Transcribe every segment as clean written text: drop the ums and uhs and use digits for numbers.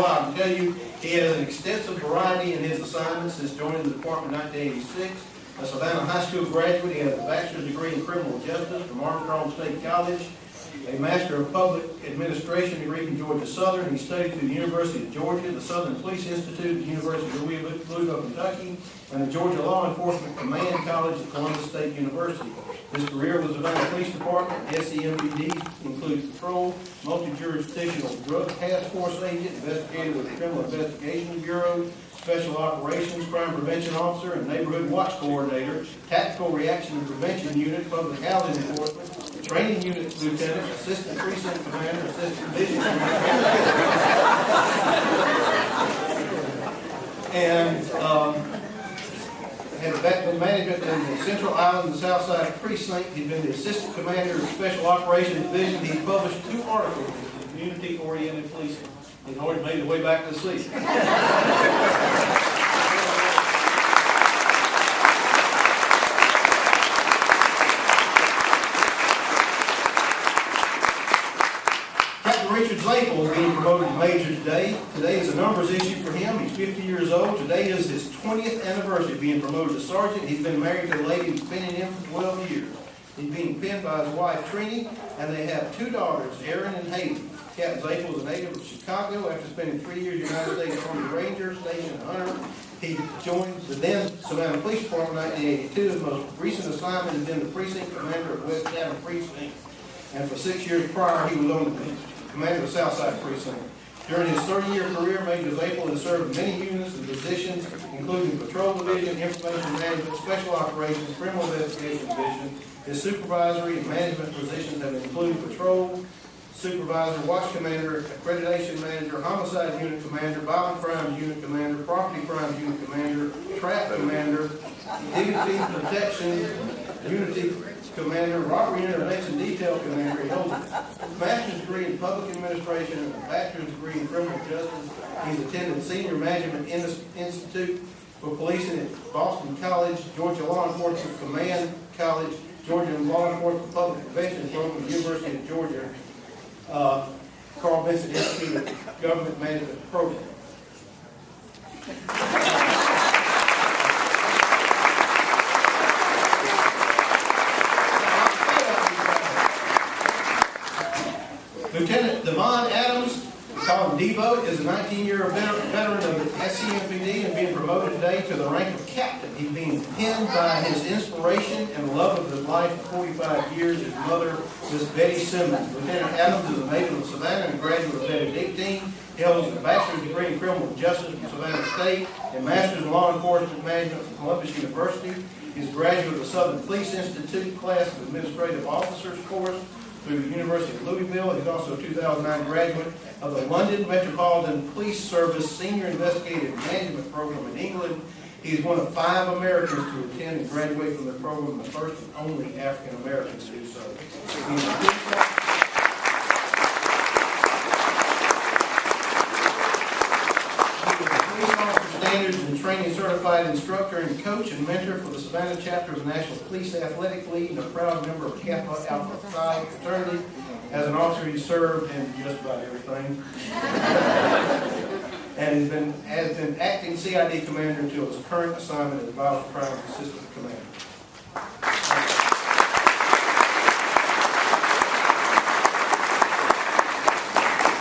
while. I can tell you he has an extensive variety in his assignments since joining the department in 1986. A Savannah High School graduate, he has a bachelor's degree in criminal justice from Armstrong State College, a Master of Public Administration degree from Georgia Southern. He studied through the University of Georgia, the Southern Police Institute at the University of Louisville, Kentucky, and the Georgia Law Enforcement Command College at Columbus State University. His career with the Savannah Police Department, SEMPD, includes patrol, multi-jurisdictional drug task force agent, investigator with the Criminal Investigation Bureau, Special Operations, Crime Prevention Officer, and Neighborhood Watch Coordinator, Tactical Reaction and Prevention Unit, Public Housing Enforcement, Training Unit Lieutenant, Assistant Precinct Commander, Assistant Division Commander, and had been management in the Central Island and Southside Precinct. He's been the Assistant Commander of Special Operations Division. He's published 2 articles in community-oriented policing. He's already made his way back to the sea. Captain Richard Zapel is being promoted to Major today. Today is a numbers issue for him. He's 50 years old. Today is his 20th anniversary of being promoted to Sergeant. He's been married to a lady who's pinning him for 12 years. He's being pinned by his wife, Trini, and they have 2 daughters, Erin and Haley. Captain Zapel is a native of Chicago. After spending 3 years United States Army Ranger, stationed in Hunter, he joined the then Savannah Police Department in 1982. His most recent assignment has been the Precinct Commander of West Cabin Precinct. And for 6 years prior, he was on the Commander of Southside Precinct. During his 30-year career, Major Zapel has served many units and positions, including Patrol Division, Information Management, Special Operations, Criminal Investigation Division. His supervisory and management positions have included Patrol Supervisor, Watch Commander, Accreditation Manager, Homicide Unit Commander, Violent Crimes Unit Commander, Property Crimes Unit Commander, Trap Commander, Dignity Protection Unity Commander, Robbery Intervention Detail Commander. He holds a master's degree in Public Administration and a bachelor's degree in Criminal Justice. He's attended Senior Management Institute for Policing at Boston College, Georgia Law Enforcement Command College, Georgia Law Enforcement Public Prevention Program, University of Georgia, Carl Vincent Institute of Government Management Program. Lieutenant Devon Adams, we call him Devo, is a 19-year veteran of the SCMPD and being promoted today to the rank of captain. He's being pinned by his inspiration and the love of his life for 45 years, his mother, Miss Betty Simmons. Lieutenant Adams is a native of Savannah and graduate of Benedictine. He holds a bachelor's degree in criminal justice from Savannah State and master's in law enforcement management from Columbus University. He's a graduate of the Southern Police Institute class of administrative officers course through the University of Louisville. He's also a 2009 graduate of the London Metropolitan Police Service Senior Investigative Management Program in England. He's one of 5 Americans to attend and graduate from the program, the first and only African American to do so. He's a police officer standards and training certified instructor and coach and mentor for the Savannah chapter of the National Police Athletic League and a proud member of Kappa Alpha Psi fraternity. As an officer, he served in just about everything. And has been acting CID commander until his current assignment as Violent Crimes Assistant Commander.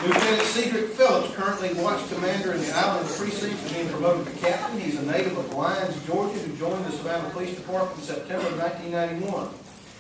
Lieutenant Cedric Phillips, currently Watch Commander in the Island Precinct, is being promoted to Captain. He's a native of Lyons, Georgia, who joined the Savannah Police Department in September of 1991.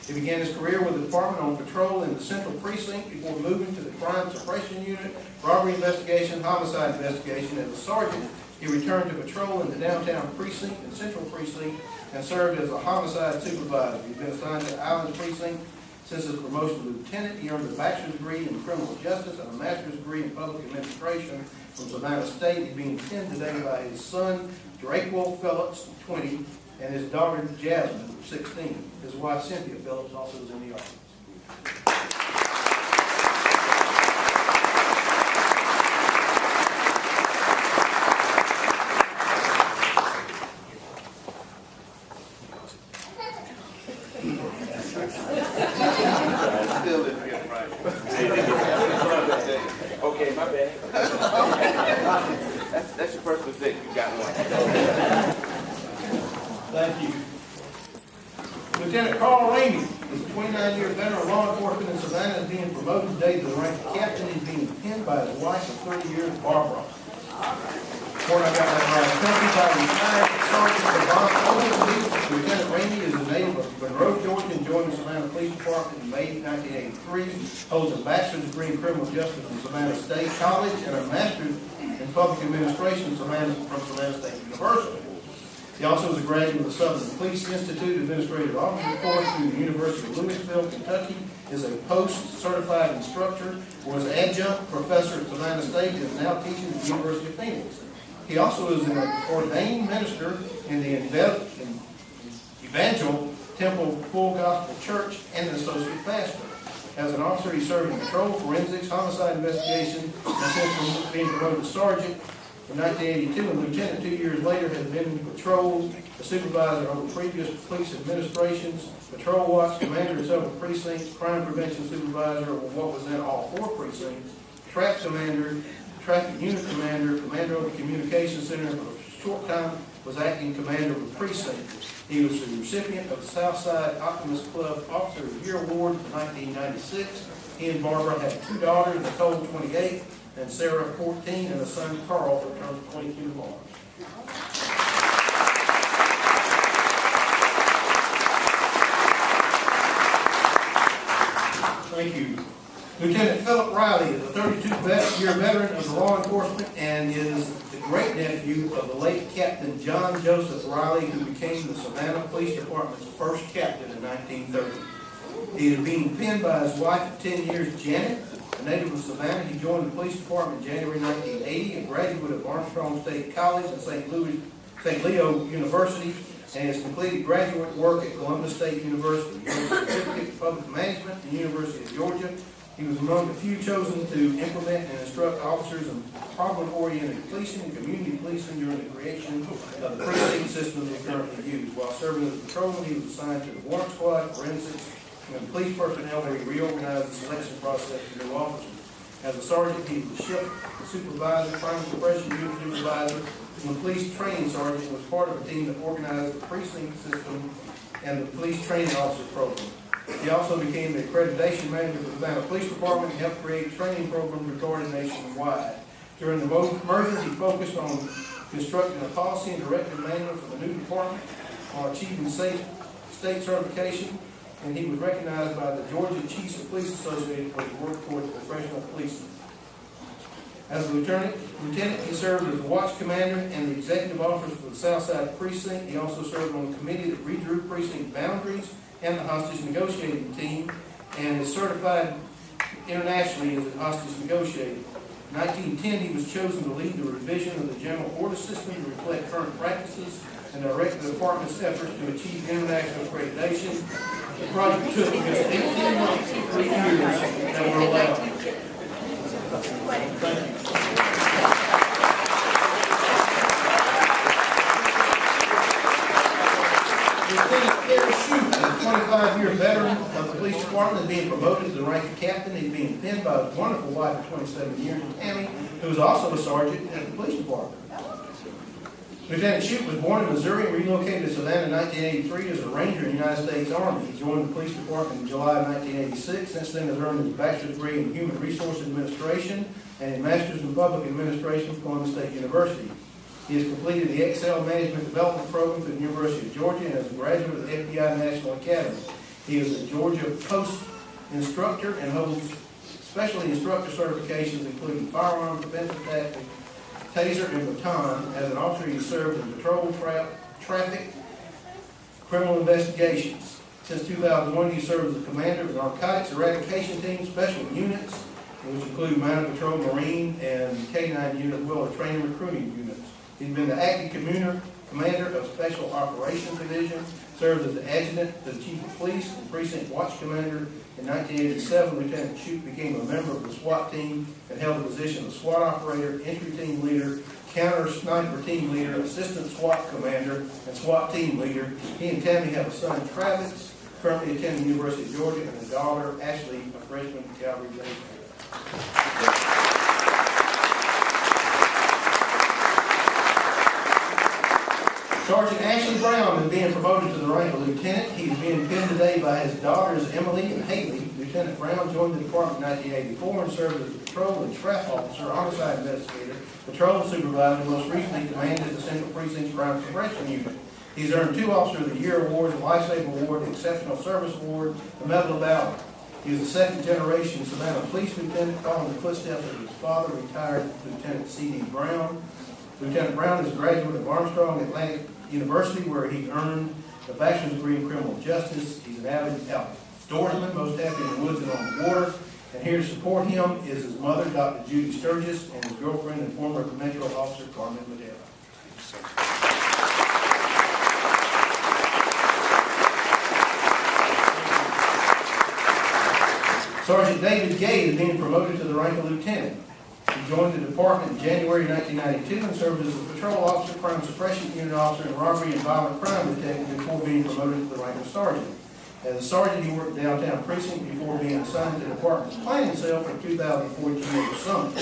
He began his career with the department on patrol in the Central Precinct before moving to the Crime Suppression Unit, Robbery Investigation, Homicide Investigation. As a sergeant, he returned to patrol in the Downtown Precinct and Central Precinct and served as a homicide supervisor. He's been assigned to the Islands Precinct since his promotion to lieutenant. He earned a bachelor's degree in criminal justice and a master's degree in public administration from Savannah State. He's being pinned today by his son, Drakewell Phillips, 20, and his daughter, Jasmine, 16. His wife, Cynthia Phillips, also is in the audience. Okay, my bad. That's your first mistake. You got one. Thank you. Lieutenant Carl Ramey is a 29-year veteran of law enforcement in Savannah, is being promoted today to the rank of captain. He's being pinned by his wife of 30 years, Barbara. Before I got that right, accompanied by retired Sergeant Devon Oldham. Lieutenant Ramey is a native of Monroe, Georgia, and joined the Savannah Police Department in May 1983. Holds a bachelor's degree in criminal justice from Savannah State College and a master's in public administration from Savannah State University. He also is a graduate of the Southern Police Institute Administrative Officer course through the University of Louisville, Kentucky. Is a post-certified instructor, was adjunct professor at Savannah State, and is now teaching at the University of Phoenix. He also is an ordained minister in the Evangel Temple Full Gospel Church and an associate pastor. As an officer, he served in patrol, forensics, homicide investigation, and since being promoted to sergeant in 1982 and lieutenant 2 years later, has been in patrols, a supervisor over previous police administrations, patrol watch, commander of several precincts, crime prevention supervisor of what was then all 4 precincts, trap commander, traffic unit commander, commander of the communications center, and for a short time was acting commander of the precinct. He was the recipient of the Southside Optimist Club Officer of the Year Award in 1996. He and Barbara had 2 daughters, Nicole 28 and Sarah 14, and a son Carl who turns 22 tomorrow. Thank you. Lieutenant Philip Riley is a 32-year veteran of the law enforcement and is the great-nephew of the late Captain John Joseph Riley, who became the Savannah Police Department's first captain in 1930. He is being pinned by his wife of 10 years, Janet. A native of Savannah, he joined the police department in January 1980, a graduate of Armstrong State College and St. Leo University, and has completed graduate work at Columbus State University. He holds a certificate in public management at the University of Georgia. He was among the few chosen to implement and instruct officers in problem-oriented policing and community policing during the creation of the precinct system they currently use. While serving as a patrolman, he was assigned to the warrant squad, forensics, and police personnel where he reorganized the selection process for new officers. As a sergeant, he was the shift supervisor, crime suppression unit supervisor, and the police training sergeant, and was part of a team that organized the precinct system and the police training officer program. He also became the accreditation manager for the Savannah Police Department and helped create training programs regarding nationwide. During the merger, he focused on constructing a policy and directive manual for the new department, on achieving state certification, and he was recognized by the Georgia Chiefs of Police Association for his work towards professional policing. As a lieutenant, he served as the watch commander and the executive officer for the Southside Precinct. He also served on the committee that redrew precinct boundaries and the hostage negotiating team, and is certified internationally as a hostage negotiator. In 1910, he was chosen to lead the revision of the general order system to reflect current practices and direct the department's efforts to achieve international accreditation. The project took just 18 months and 3 years that were allowed. Thank you. Lieutenant Terry Shute, a 25-year veteran of the police department, is being promoted to the rank of captain. He's being pinned by his wonderful wife of 27 years, Tammy, who is also a sergeant at the police department. Lieutenant Shute was born in Missouri and relocated to Savannah in 1983 as a Ranger in the United States Army. He joined the police department in July of 1986. Since then, has earned his bachelor's degree in Human Resource Administration and a master's in Public Administration from Columbus State University. He has completed the Excel Management Development Program through the University of Georgia and is a graduate of the FBI National Academy. He is a Georgia Post instructor and holds specialty instructor certifications including firearm defensive tactics, taser, and baton. As an officer, he served in patrol, traffic, criminal investigations. Since 2001, he served as the commander of the Narcotics Eradication Team Special Units, which include Mounted Patrol, Marine, and K-9 unit, as well as training recruiting units. He's been the acting commander of Special Operations Division, served as the adjutant to the Chief of Police and Precinct Watch Commander. In 1987, Lieutenant Shute became a member of the SWAT team and held the position of SWAT operator, entry team leader, counter sniper team leader, assistant SWAT commander, and SWAT team leader. He and Tammy have a son, Travis, currently attending the University of Georgia, and a daughter, Ashley, a freshman at Calvary Day. Sergeant Ashley Brown is being promoted to the rank of lieutenant. He is being pinned today by his daughters Emily and Haley. Lieutenant Brown joined the department in 1984 and served as a patrol and trap officer, homicide investigator, patrol supervisor, and most recently commanded the Central Precinct's Crime Suppression Unit. He's earned 2 Officer of the Year awards, a Lifesaver Award, Exceptional Service Award, a Medal of Valor. He is a second-generation Savannah police lieutenant, following the footsteps of his father, retired Lieutenant C.D. Brown. Lieutenant Brown is a graduate of Armstrong Atlantic University, where he earned a bachelor's degree in criminal justice. He's an avid outdoorsman, most happy in the woods and on the water. And here to support him is his mother, Dr. Judy Sturgis, and his girlfriend and former Metro Officer, Carmen Madera. Sergeant David Gay is being promoted to the rank of lieutenant. He joined the department in January 1992 and served as a patrol officer, crime suppression unit officer, and robbery and violent crime detective before being promoted to the rank of sergeant. As a sergeant, he worked downtown precinct before being assigned to the department's planning cell for 2014 over summer.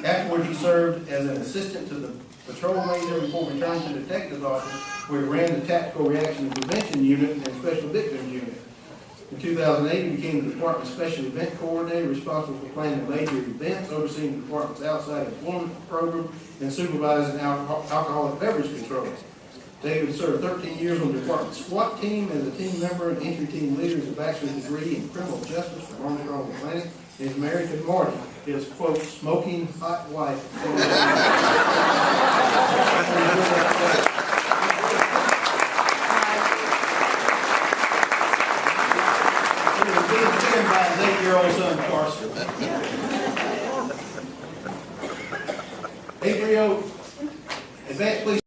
Afterward, he served as an assistant to the patrol major before returning to the detective's office, where he ran the tactical reaction and prevention unit and special victims unit. In 2008, he became the department's special event coordinator, responsible for planning major events, overseeing the department's outside employment program, and supervising alcoholic beverage control. David served 13 years on the department's SWAT team as a team member and entry team leader, as a bachelor's degree in criminal justice from Armstrong Atlantic. He is married to Marty, his, quote, smoking hot wife. By his 8-year-old son, Carson. 8-year-old advanced police